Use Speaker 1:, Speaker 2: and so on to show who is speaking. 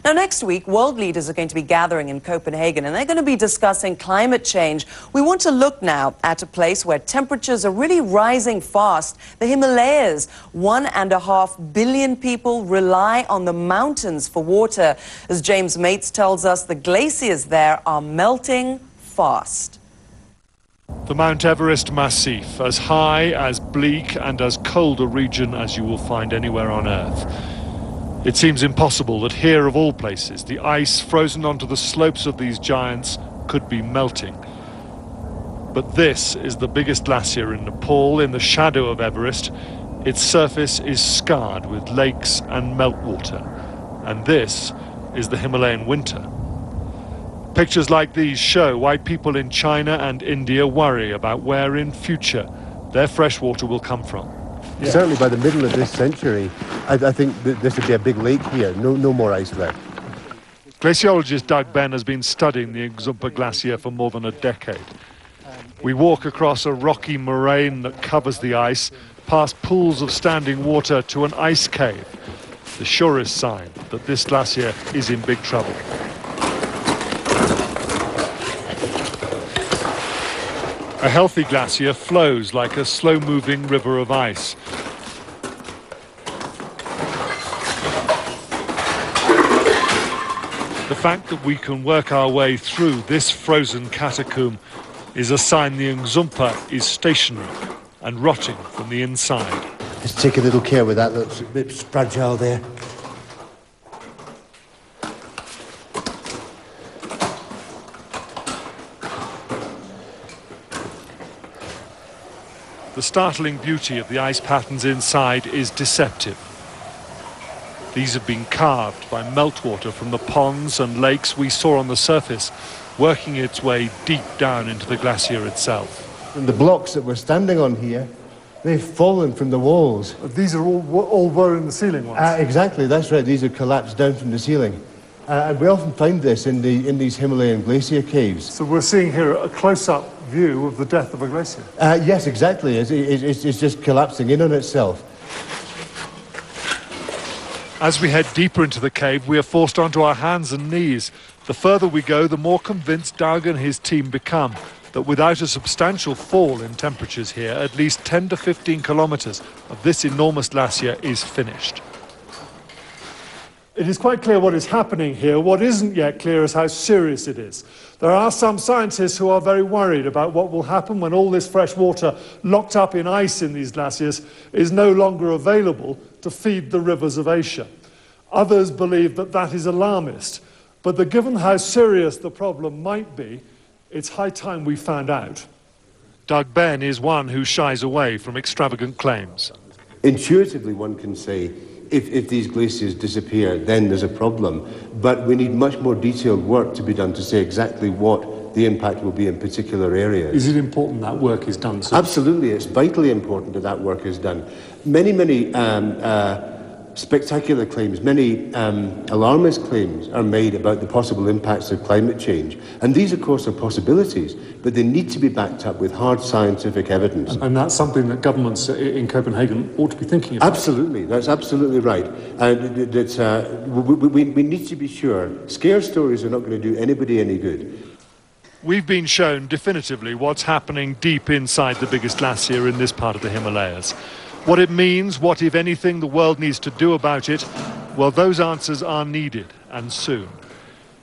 Speaker 1: Now, next week, world leaders are going to be gathering in Copenhagen, and they're going to be discussing climate change. We want to look now at a place where temperatures are really rising fast, the Himalayas. 1.5 billion people rely on the mountains for water. As James Mates tells us, the glaciers there are melting fast.
Speaker 2: The Mount Everest Massif, as high, as bleak and as cold a region as you will find anywhere on Earth. It seems impossible that here, of all places, the ice frozen onto the slopes of these giants could be melting. But this is the biggest glacier in Nepal, in the shadow of Everest. Its surface is scarred with lakes and meltwater. And this is the Himalayan winter. Pictures like these show why people in China and India worry about where in future their fresh water will come from.
Speaker 3: Yeah. Certainly by the middle of this century, I think that this would be a big lake here, no more ice left.
Speaker 2: Glaciologist Doug Ben has been studying the Ngzumpa Glacier for more than a decade. We walk across a rocky moraine that covers the ice, past pools of standing water to an ice cave, the surest sign that this glacier is in big trouble. A healthy glacier flows like a slow-moving river of ice. The fact that we can work our way through this frozen catacomb is a sign the Ngzumpa is stationary and rotting from the inside.
Speaker 3: Just take a little care with that, looks a bit fragile there.
Speaker 2: The startling beauty of the ice patterns inside is deceptive. These have been carved by meltwater from the ponds and lakes we saw on the surface, working its way deep down into the glacier itself.
Speaker 3: And the blocks that we're standing on here, they've fallen from the walls.
Speaker 2: These are all were in the ceiling ones?
Speaker 3: Exactly, that's right. These are collapsed down from the ceiling. And we often find this in these Himalayan glacier caves.
Speaker 2: So we're seeing here a close-up view of the death of a glacier?
Speaker 3: Yes, exactly. It's just collapsing in on itself.
Speaker 2: As we head deeper into the cave, we are forced onto our hands and knees. The further we go, the more convinced Doug and his team become that without a substantial fall in temperatures here, at least 10 to 15 kilometers of this enormous glacier is finished. It is quite clear what is happening here. What isn't yet clear is how serious it is. There are some scientists who are very worried about what will happen when all this fresh water locked up in ice in these glaciers is no longer available to feed the rivers of Asia. Others believe that that is alarmist, but given how serious the problem might be, it's high time we found out. Doug Ben is one who shies away from extravagant claims.
Speaker 3: Intuitively, one can say, if these glaciers disappear, then there's a problem. But we need much more detailed work to be done to say exactly what the impact will be in particular areas.
Speaker 2: Is it important that work is done?
Speaker 3: Absolutely, it's vitally important that that work is done. Many spectacular claims, many alarmist claims are made about the possible impacts of climate change. And these, of course, are possibilities, but they need to be backed up with hard scientific evidence.
Speaker 2: And that's something that governments in Copenhagen ought to be thinking about.
Speaker 3: Absolutely, that's absolutely right. We need to be sure. Scare stories are not going to do anybody any good.
Speaker 2: We've been shown definitively what's happening deep inside the biggest glacier in this part of the Himalayas. What it means, what, if anything, the world needs to do about it, well, those answers are needed, and soon.